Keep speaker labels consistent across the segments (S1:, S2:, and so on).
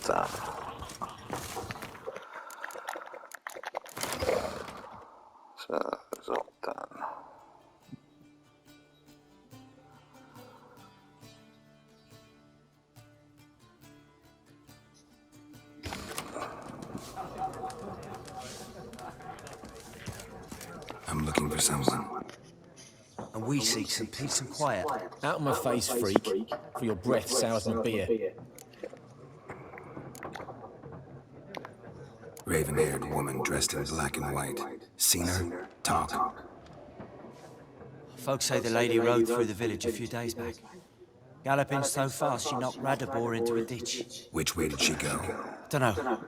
S1: done. So it's all done.
S2: I'm looking for someone.
S3: And we seek some peace and quiet.
S4: Out of my face, freak, for your breath sours my beer.
S2: Raven-haired woman dressed in black and white. Seen her? Talk.
S3: Folks say the lady rode through the village a few days back. Galloping so fast she knocked Radabor into a ditch.
S2: Which way did she go?
S3: Dunno.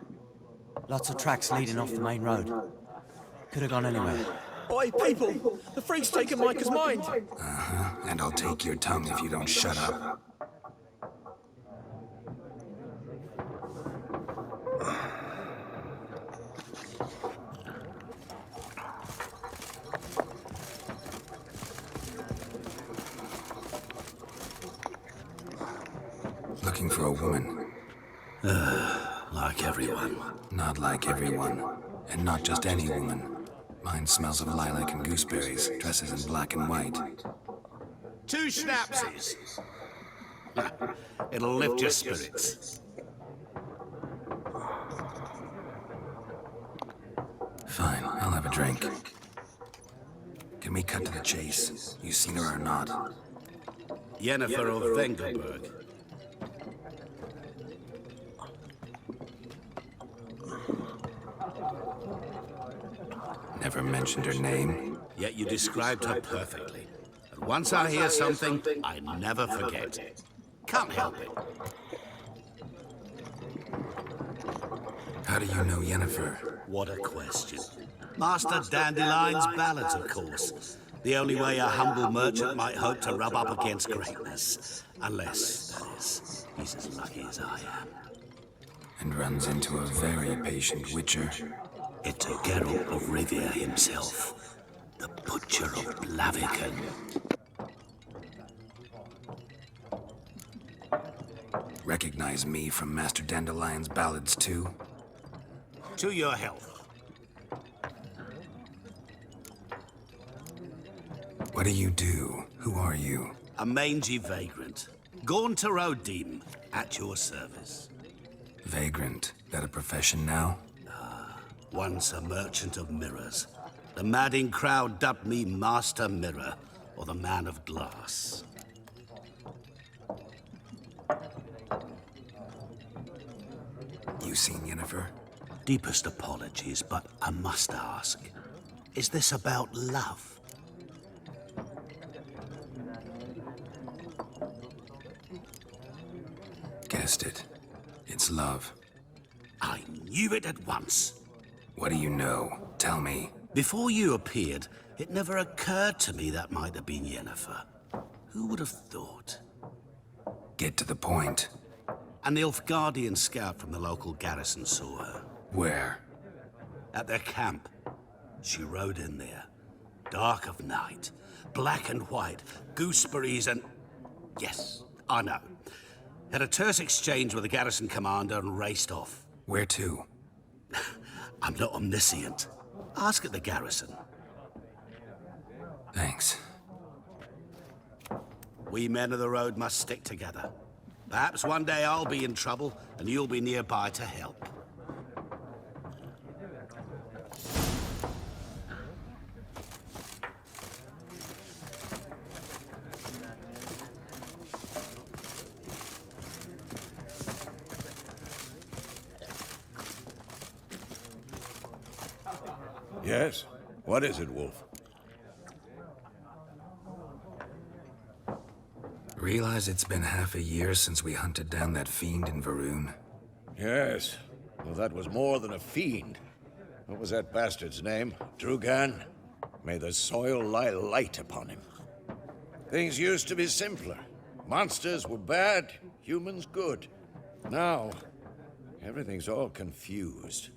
S3: Lots of tracks leading off the main road. Could have gone anywhere.
S4: Oi, people! The freak's taken Micah's mind!
S2: Uh-huh. And I'll take your tongue if you don't shut up. Looking for a woman.
S5: Like everyone.
S2: Not like everyone. And not just any woman. Mine smells of lilac and gooseberries, dresses in black and white.
S5: 2 schnapsies. It'll lift your spirits.
S2: Fine, I'll have a drink. Can we cut to the chase? You seen her or not?
S5: Yennefer of Vengerberg.
S2: Never mentioned her name.
S5: Yet you described her perfectly. And once I hear something, I never forget. Can't help it.
S2: How do you know Yennefer?
S5: What a question. Master Dandelion's ballads, of course. The only way a humble merchant might hope to rub up against greatness. Unless, that is, he's as lucky as I am.
S2: And runs into a very patient witcher.
S5: It's a Geralt of Rivia himself. The Butcher of Blaviken.
S2: Recognize me from Master Dandelion's ballads too?
S5: To your health.
S2: What do you do? Who are you?
S5: A mangy vagrant. Gaunt to Odim, at your service.
S2: Vagrant. That a profession now?
S5: Once a merchant of mirrors. The madding crowd dubbed me Master Mirror, or the Man of Glass.
S2: You seen Yennefer?
S5: Deepest apologies, but I must ask. Is this about love?
S2: Guessed it. It's love.
S5: I knew it at once.
S2: What do you know? Tell me.
S5: Before you appeared, it never occurred to me that might have been Yennefer. Who would have thought?
S2: Get to the point.
S5: A Nilfgaardian scout from the local garrison saw her.
S2: Where?
S5: At their camp. She rode in there. Dark of night. Black and white. Gooseberries and... Yes, I know. Had a terse exchange with the garrison commander and raced off.
S2: Where to?
S5: I'm not omniscient. Ask at the garrison.
S2: Thanks.
S5: We men of the road must stick together. Perhaps one day I'll be in trouble, and you'll be nearby to help.
S6: Yes? What is it, Wolf?
S2: Realize it's been half a year since we hunted down that fiend in Varun?
S6: Yes. Well, that was more than a fiend. What was that bastard's name? Drugan? May the soil lie light upon him. Things used to be simpler. Monsters were bad, humans good. Now, everything's all confused.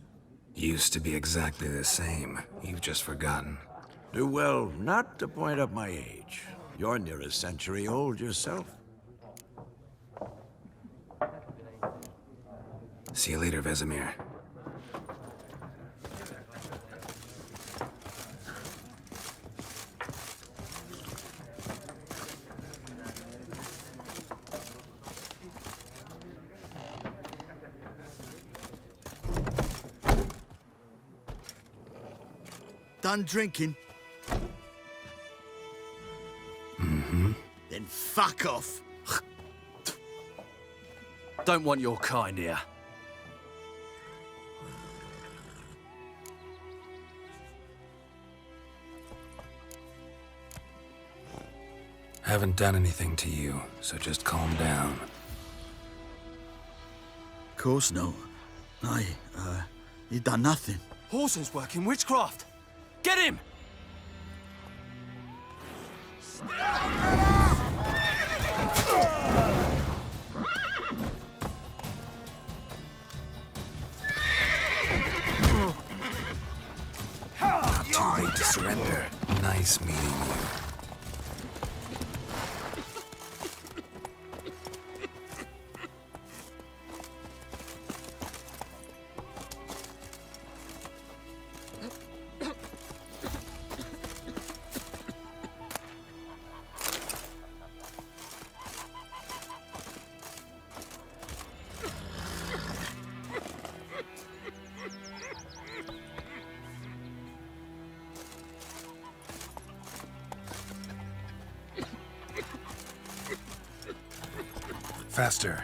S2: Used to be exactly the same. You've just forgotten.
S7: Do well not to point up my age. You're near a century old yourself.
S2: See you later, Vesemir.
S8: Done drinking?
S2: Mm-hmm.
S8: Then fuck off.
S9: Don't want your kind here.
S2: Haven't done anything to you, so just calm down.
S8: Of course no. You done nothing.
S9: Horses working witchcraft. Get him!
S2: Not too late to surrender. Nice meeting you. Faster.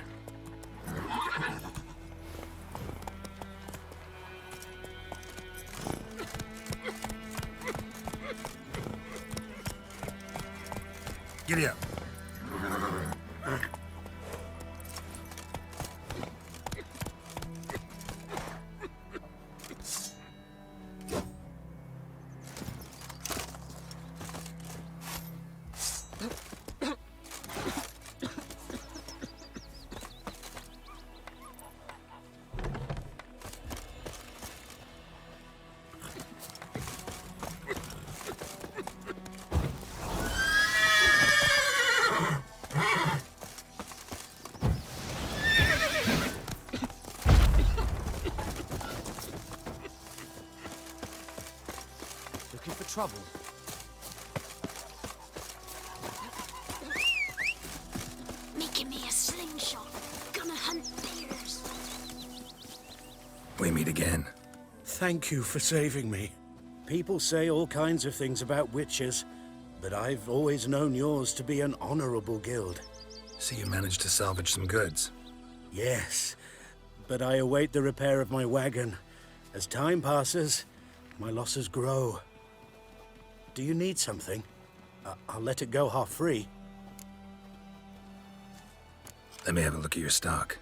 S1: Giddy up.
S9: Looking for trouble?
S10: Making me a slingshot. Gonna hunt bears.
S2: We meet again.
S5: Thank you for saving me. People say all kinds of things about witches, but I've always known yours to be an honorable guild.
S2: See, you managed to salvage some goods.
S5: Yes, but I await the repair of my wagon. As time passes, my losses grow. Do you need something? I'll let it go half-free.
S2: Let me have a look at your stock.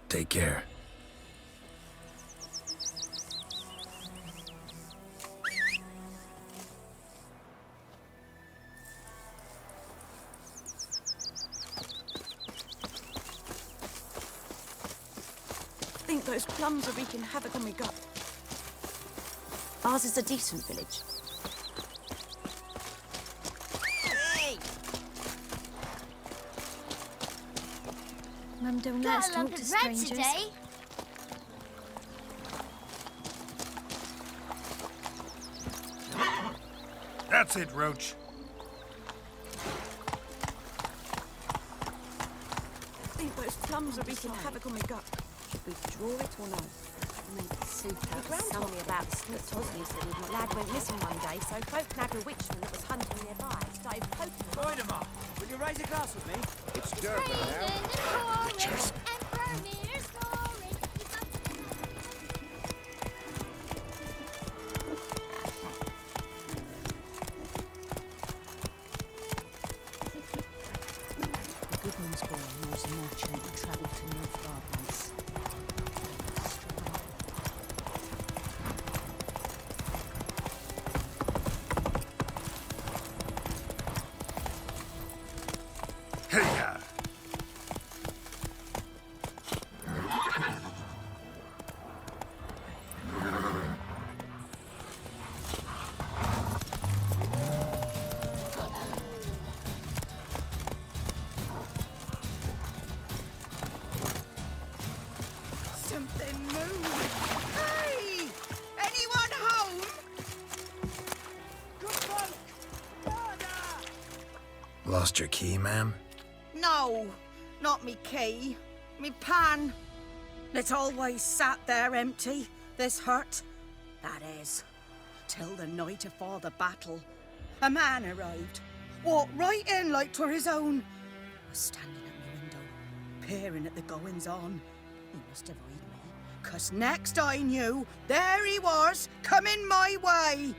S2: Take care.
S10: I think those plums are wreaking havoc on my gut. Ours is a decent village. Mum don't let us talk to strangers. Today.
S1: That's it, Roach.
S11: I think those plums are wreaking havoc on my gut. Should we draw it or no?
S12: Make soup out. Gran told me about Smith Tosney said his lad went missing one day, so folk nabbed a witchman that was hunting nearby. Started poking.
S3: Join him up. Will you raise a glass with me?
S6: It's Durban now.
S1: Witches.
S11: The Goodman's boy knows a merchant who travelled to North Gardens.
S1: Hey-ya!
S11: Something moved. Hey! Anyone home?
S2: Lost your key, ma'am?
S11: No, not me key. Me pan. It's always sat there empty, this hut. That is, till the night afore the battle. A man arrived, walked right in like 'twere his own. Was standing at my window, peering at the goings-on. He must have eyed me, 'cause next I knew, there he was, coming my way.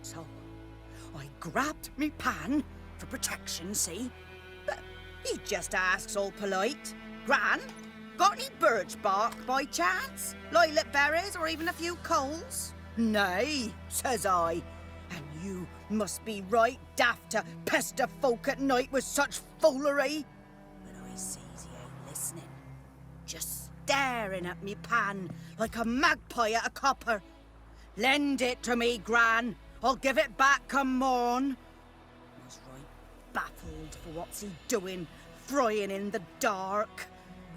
S11: So, I grabbed me pan, for protection, see? But he just asks all polite, Gran, got any birch bark by chance? Lilac berries or even a few coals? Nay, says I. And you must be right daft to pester folk at night with such foolery. But I sees he ain't listening. Just staring at me pan like a magpie at a copper. Lend it to me, Gran. I'll give it back come morn. Was right baffled for what's he doing, frying in the dark.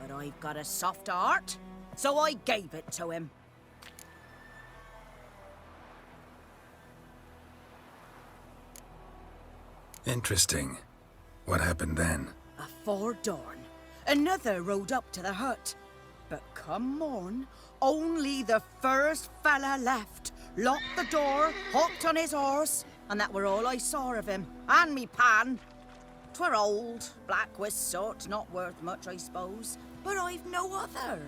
S11: But I've got a soft heart, so I gave it to him.
S2: Interesting. What happened then?
S11: Afore dawn, another rode up to the hut. But come morn, only the first fella left. Locked the door, hopped on his horse, and that were all I saw of him. And me pan. 'Twere old, black with soot, not worth much, I suppose. But I've no other.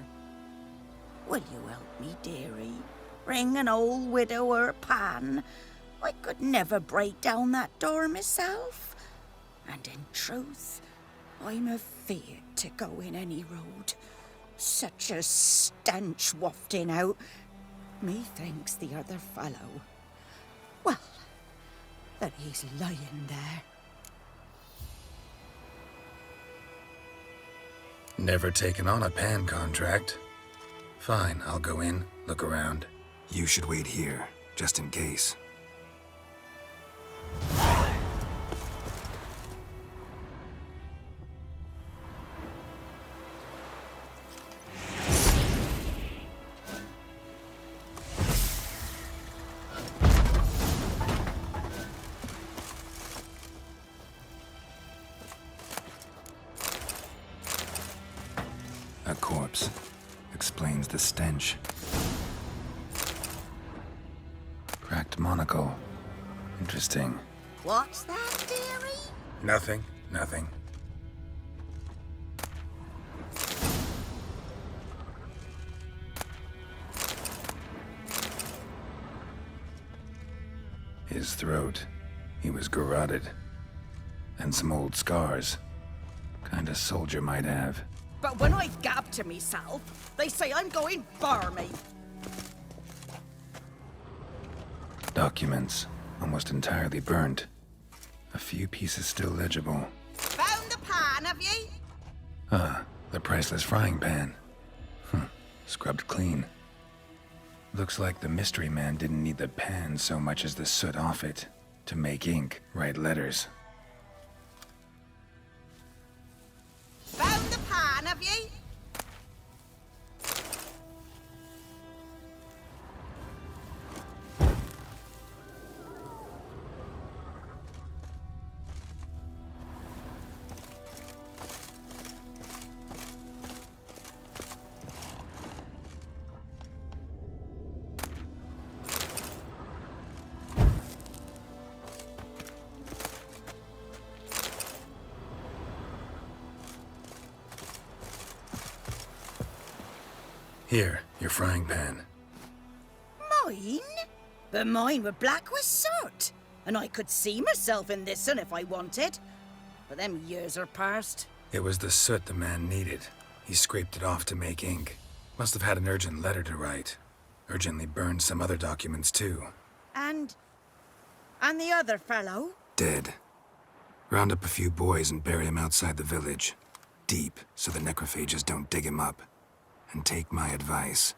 S11: Will you help me, dearie? Bring an old widower pan. I could never break down that door myself. And in truth, I'm afeard to go in any road. Such a stench wafting out. Methinks the other fellow, well, that he's lying there.
S2: Never taken on a pan contract. Fine, I'll go in, look around. You should wait here, just in case. A corpse. Explains the stench. Cracked monocle. Interesting.
S11: What's that, dearie?
S2: Nothing. His throat. He was garroted. And some old scars. Kind of soldier might have.
S11: But when I gab to myself, they say I'm going barmy.
S2: Documents. Almost entirely burnt. A few pieces still legible.
S11: Found the pan, have ye?
S2: Ah, the priceless frying pan. Scrubbed clean. Looks like the mystery man didn't need the pan so much as the soot off it. To make ink, write letters.
S11: Found the pan.
S2: Here, your frying pan.
S11: Mine? But mine were black with soot. And I could see myself in this one if I wanted. But them years are past.
S2: It was the soot the man needed. He scraped it off to make ink. Must have had an urgent letter to write. Urgently burned some other documents too.
S11: And the other fellow?
S2: Dead. Round up a few boys and bury him outside the village. Deep, so the necrophages don't dig him up. And take my advice.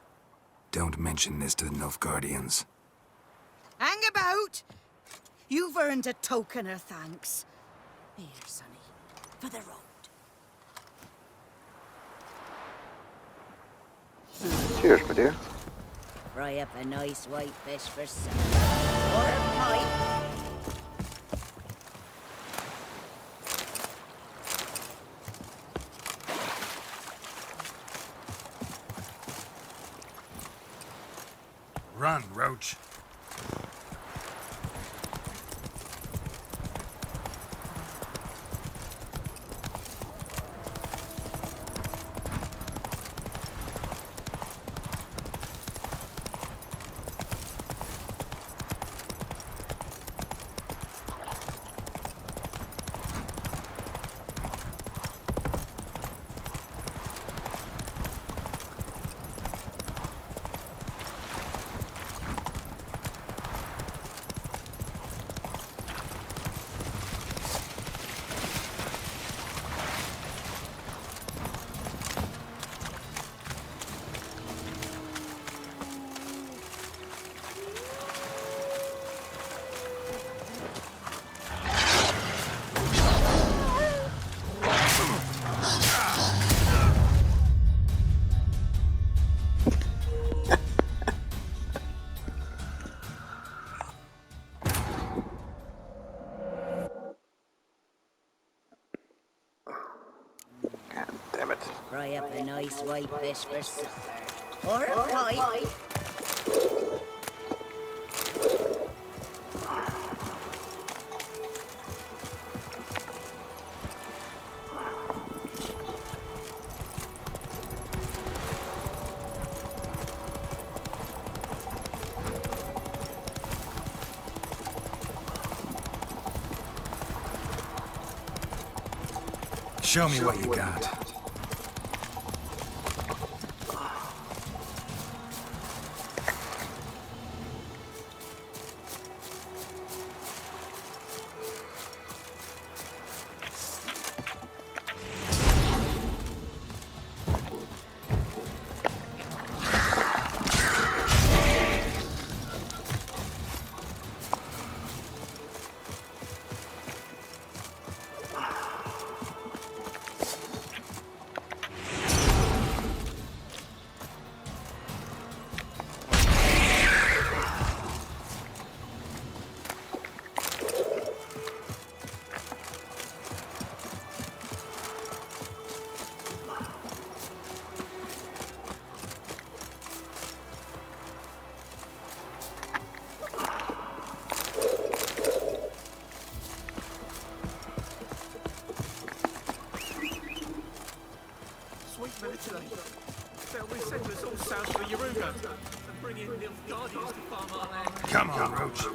S2: Don't mention this to the Nilfgaardians.
S11: Hang about! You've earned a token of thanks. Here, sonny, for the road.
S13: Cheers, my dear.
S11: Fry up a nice white fish for supper. Or a pie.
S1: Run, Roach.
S11: Fry up a nice white fish for supper. Or a pie.
S2: Show me what you got.
S1: Come on, Roach.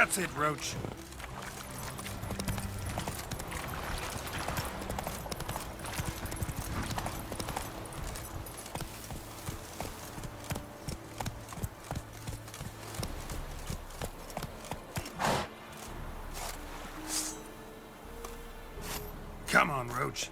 S1: That's it, Roach. Come on, Roach.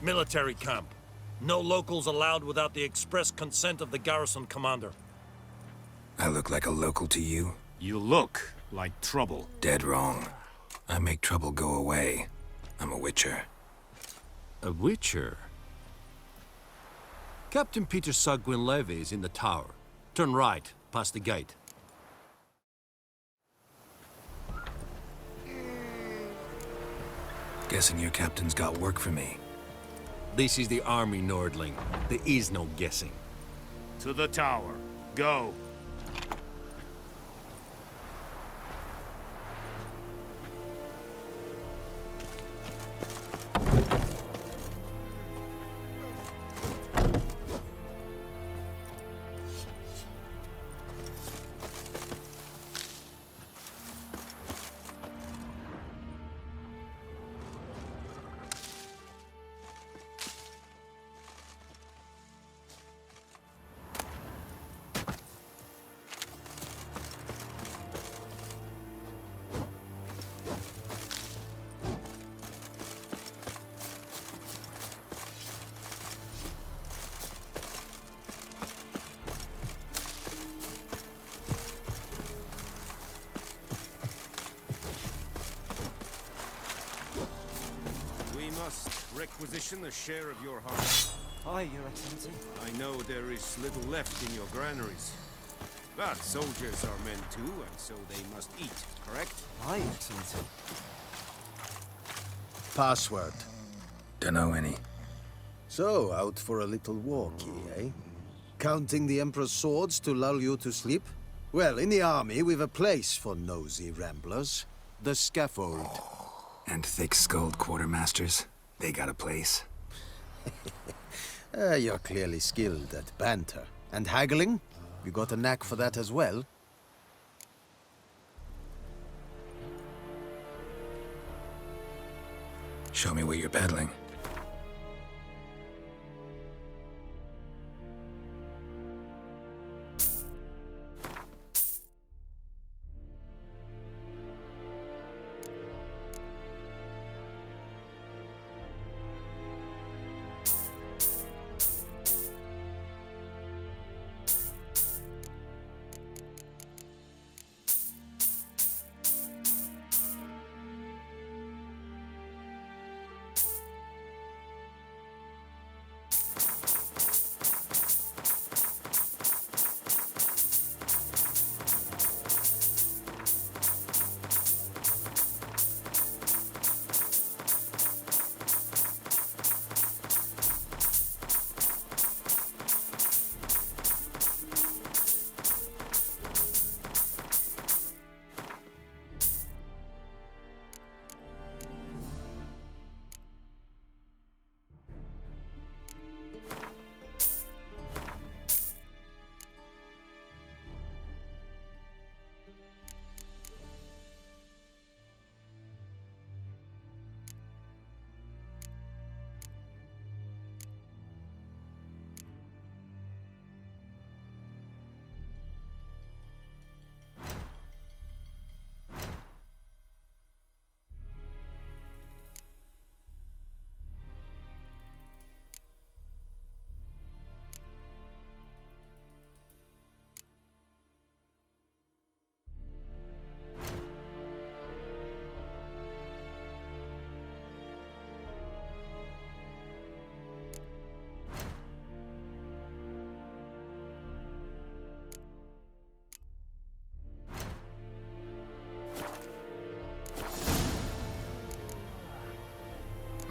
S14: Military camp. No locals allowed without the express consent of the garrison commander.
S2: I look like a local to you?
S15: You look like trouble.
S2: Dead wrong. I make trouble go away. I'm a witcher.
S9: A witcher? Captain Peter Sagwin Levy is in the tower. Turn right, past the gate.
S2: Guessing your captain's got work for me.
S9: This is the army, Nordling. There is no guessing.
S15: To the tower. Go.
S16: Requisition a share of your harvest.
S3: Aye, Your Excellency.
S16: I know there is little left in your granaries. But soldiers are men too, and so they must eat, correct?
S3: Aye, Excellency.
S17: Password.
S2: Dunno any.
S17: So, out for a little walkie, eh? Counting the Emperor's swords to lull you to sleep? Well, in the army, we've a place for nosy ramblers. The scaffold.
S2: And thick-skulled quartermasters. They got a place.
S17: You're clearly skilled at banter. And haggling? You got a knack for that as well?
S2: Show me what you're peddling.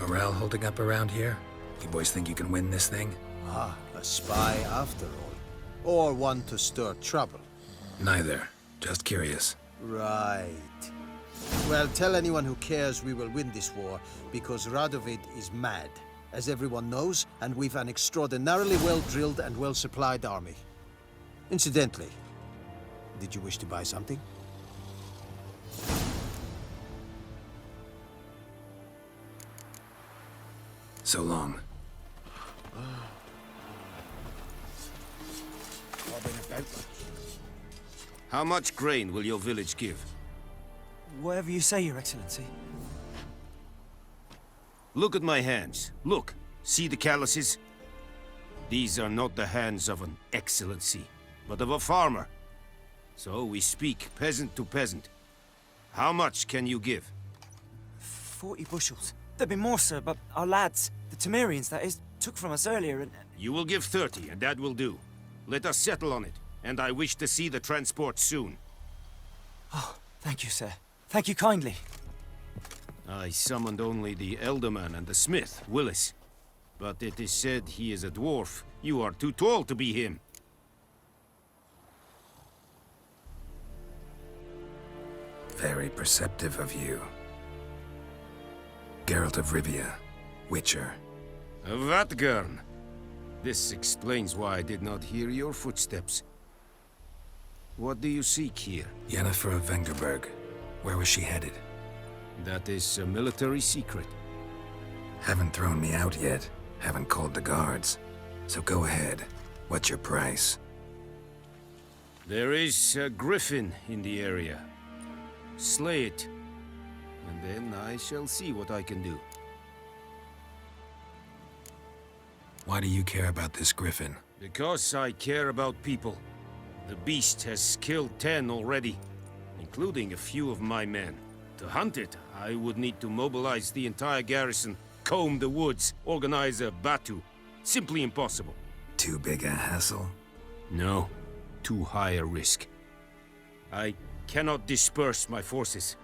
S2: Morale holding up around here? You boys think you can win this thing?
S17: Ah, a spy after all. or one to stir trouble?
S2: Neither. Just curious.
S17: Right. Well, tell anyone who cares we will win this war, because Radovid is mad, as everyone knows, and we've an extraordinarily well-drilled and well-supplied army. Incidentally, did you wish to buy something?
S2: So long.
S15: How much grain will your village give?
S3: Whatever you say, Your Excellency.
S15: Look at my hands. Look. See the calluses? These are not the hands of an excellency, but of a farmer. So we speak peasant to peasant. How much can you give?
S3: 40 bushels. There'd be more, sir, but our lads, the Temerians, that is, took from us earlier and...
S15: You will give 30, and that will do. Let us settle on it, and I wish to see the transport soon.
S3: Oh, thank you, sir. Thank you kindly.
S15: I summoned only the Elderman and the smith, Willis. But it is said he is a dwarf. You are too tall to be him.
S2: Very perceptive of you. Geralt of Rivia, Witcher.
S15: Vatgern. This explains why I did not hear your footsteps. What do you seek here?
S2: Yennefer of Vengerberg. Where was she headed?
S15: That is a military secret.
S2: Haven't thrown me out yet. Haven't called the guards. So go ahead. What's your price?
S15: There is a griffin in the area. Slay it. And then I shall see what I can do.
S2: Why do you care about this griffin?
S15: Because I care about people. The beast has killed 10 already, including a few of my men. To hunt it, I would need to mobilize the entire garrison, comb the woods, organize a batu. Simply impossible.
S2: Too big a hassle?
S15: No. Too high a risk. I cannot disperse my forces.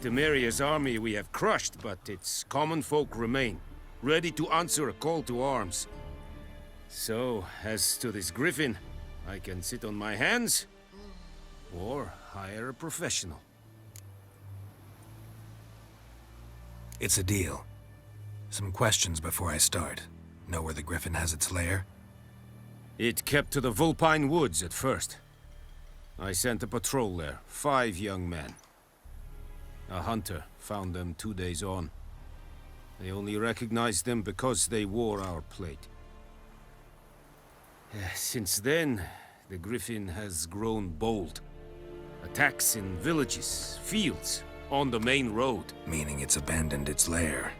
S15: Temeria's army we have crushed, but its common folk remain, ready to answer a call to arms. So, as to this griffin, I can sit on my hands, or hire a professional.
S2: It's a deal. Some questions before I start. Know where the griffin has its lair?
S15: It kept to the Vulpine Woods at first. I sent a patrol there, 5 young men. A hunter found them 2 days on. They only recognized them because they wore our plate. Since then, the griffin has grown bold. Attacks in villages, fields, on the main road.
S2: Meaning it's abandoned its lair.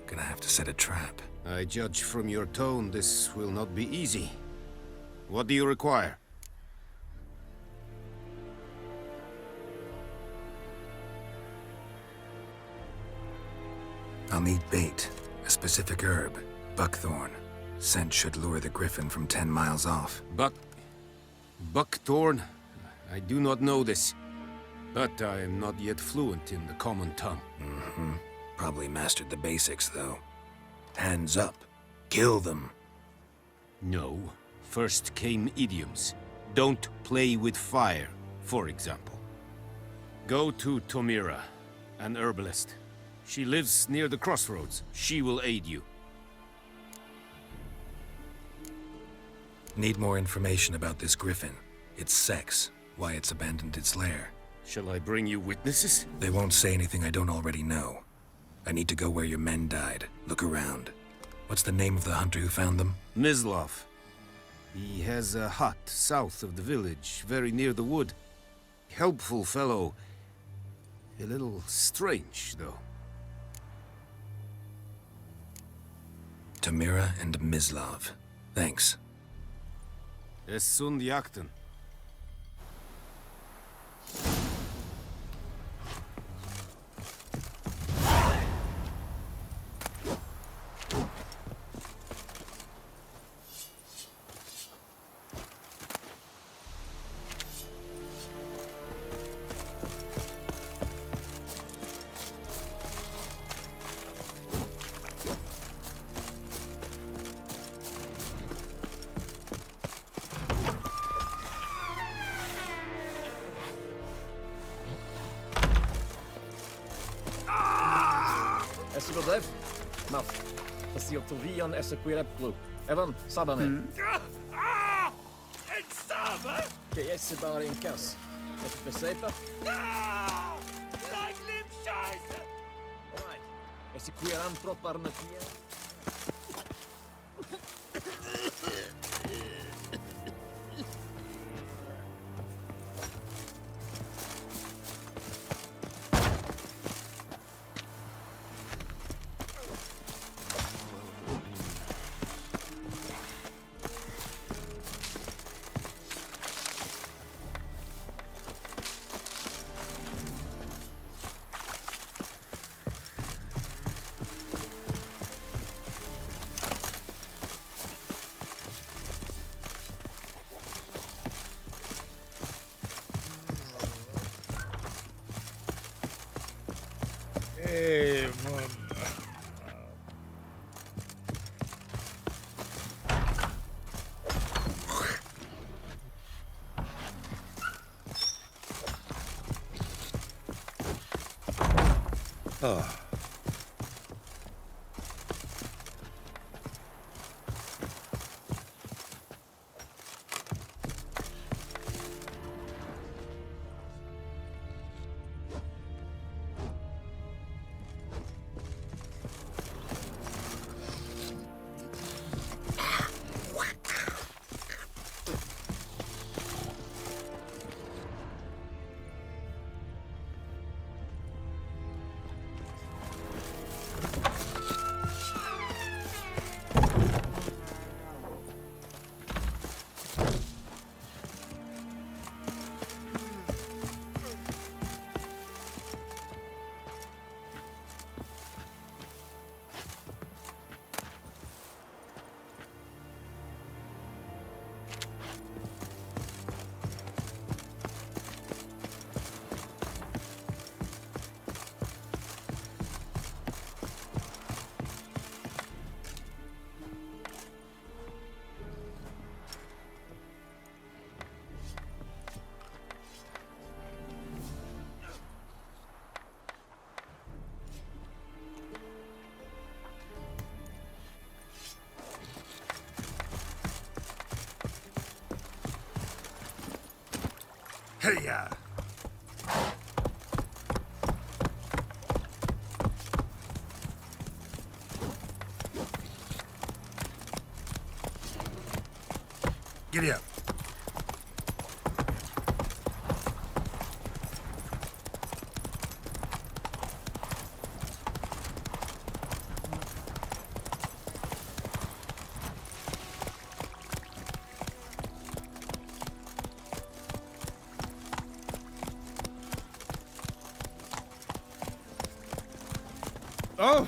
S2: Gonna have to set a trap.
S15: I judge from your tone this will not be easy. What do you require?
S2: I'll need bait, a specific herb, buckthorn. Scent should lure the griffin from 10 miles off.
S15: Buckthorn? I do not know this. But I am not yet fluent in the common tongue.
S2: Mm-hmm. Probably mastered the basics, though. Hands up. Kill them.
S15: No. First came idioms. Don't play with fire, for example. Go to Tomira, an herbalist. She lives near the crossroads. She will aid you.
S2: Need more information about this griffin. Its sex, why it's abandoned its lair.
S15: Shall I bring you witnesses?
S2: They won't say anything I don't already know. I need to go where your men died. Look around. What's the name of the hunter who found them?
S15: Mislav. He has a hut south of the village, very near the wood. Helpful fellow. A little strange, though.
S2: Tamira and Mislav. Thanks.
S15: Es sunt jakten.
S4: S'il vous plaît. Maf. Fasiltovian esequireplu. Evan, sabame.
S14: En sabe?
S4: Que esse bara in kass. Ett besätta.
S14: Like Limscheisse!
S4: Alright. Esequiran proparna tie.
S1: Hey, man. Oh. Hey-ya! Giddy up. Oh!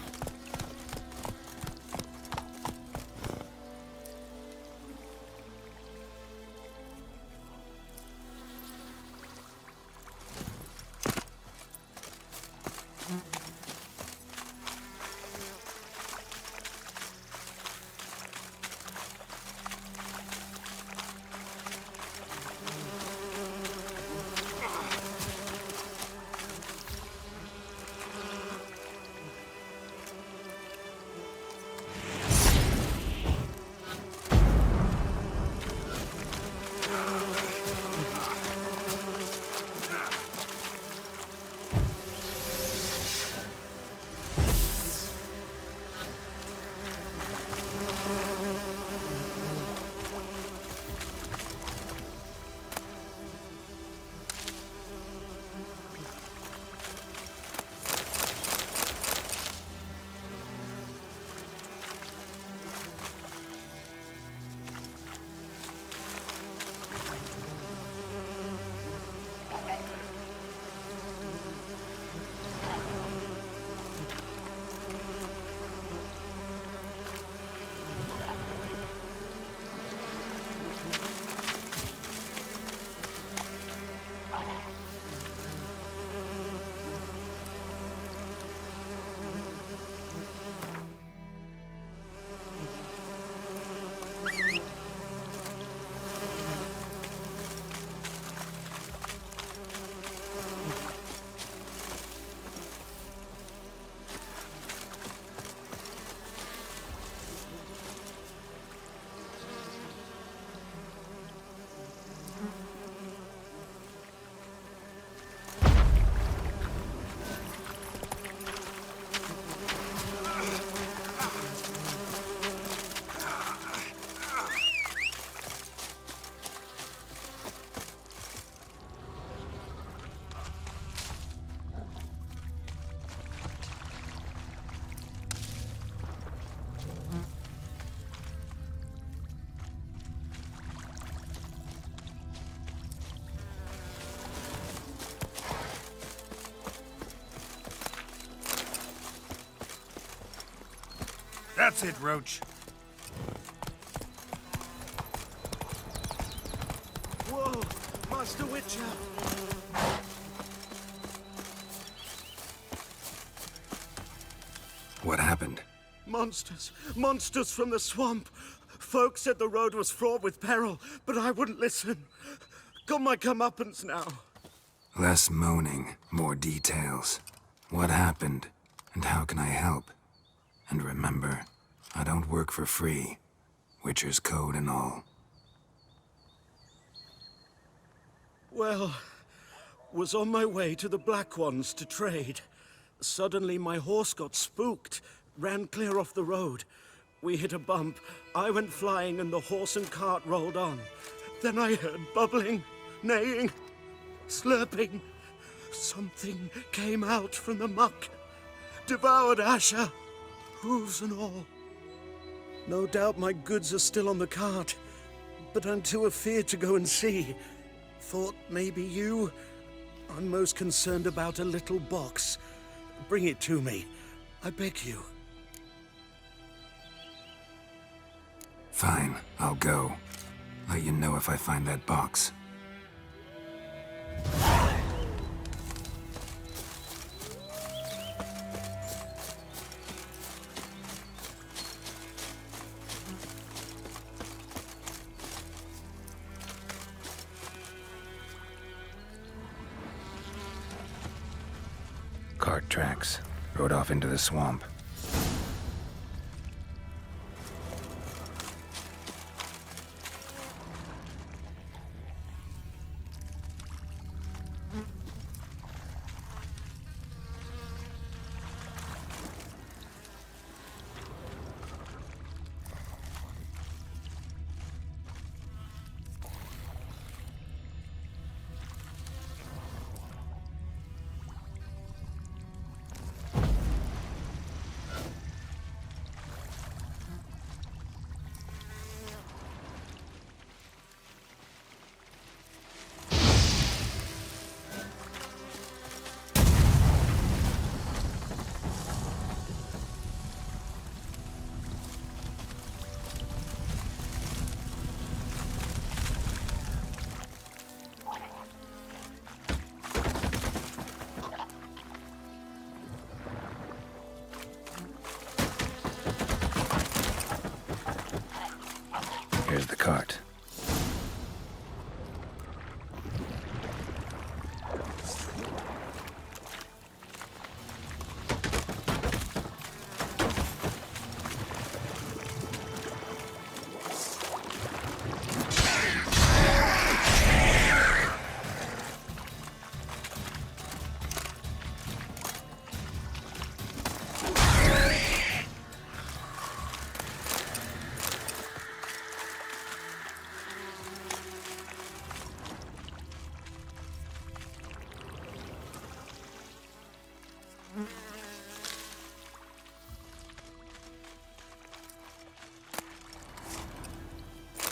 S1: That's it, Roach.
S18: Whoa! Master Witcher!
S2: What happened?
S18: Monsters! Monsters from the swamp! Folk said the road was fraught with peril, but I wouldn't listen. Got my comeuppance now.
S2: Less moaning, more details. What happened, and how can I help? And remember, I don't work for free. Witcher's code and all.
S18: Well, was on my way to the Black Ones to trade. Suddenly my horse got spooked, ran clear off the road. We hit a bump, I went flying and the horse and cart rolled on. Then I heard bubbling, neighing, slurping. Something came out from the muck, devoured Asher, hooves and all. No doubt my goods are still on the cart, but I'm too afeard to go and see. Thought maybe you. I'm most concerned about a little box. Bring it to me, I beg you.
S2: Fine, I'll go. Let you know if I find that box. Cart tracks. Rode off into the swamp. Here's the cart.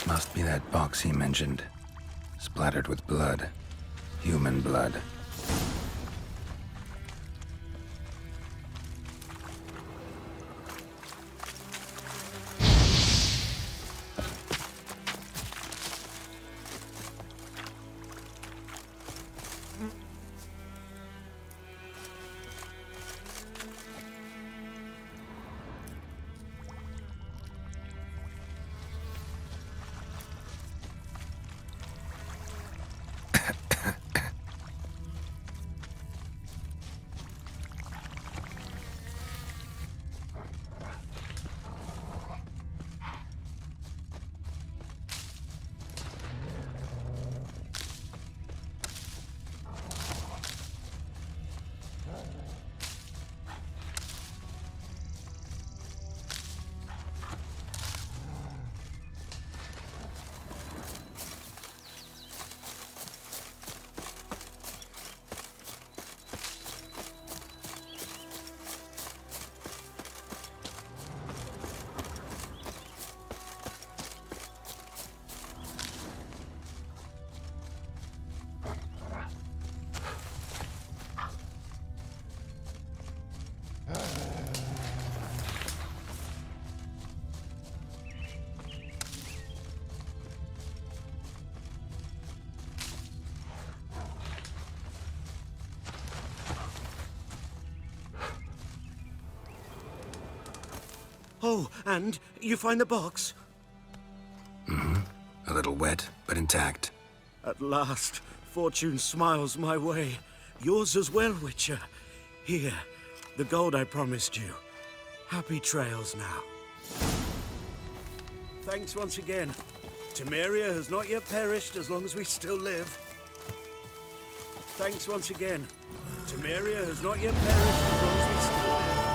S2: Must be that box he mentioned. Splattered with blood. Human blood.
S18: Oh, and you find the box?
S2: Mm-hmm. A little wet, but intact.
S18: At last, fortune smiles my way. Yours as well, Witcher. Here, the gold I promised you. Happy trails now. Thanks once again. Temeria has not yet perished as long as we still live. Thanks once again. Temeria has not yet perished as long as we still live.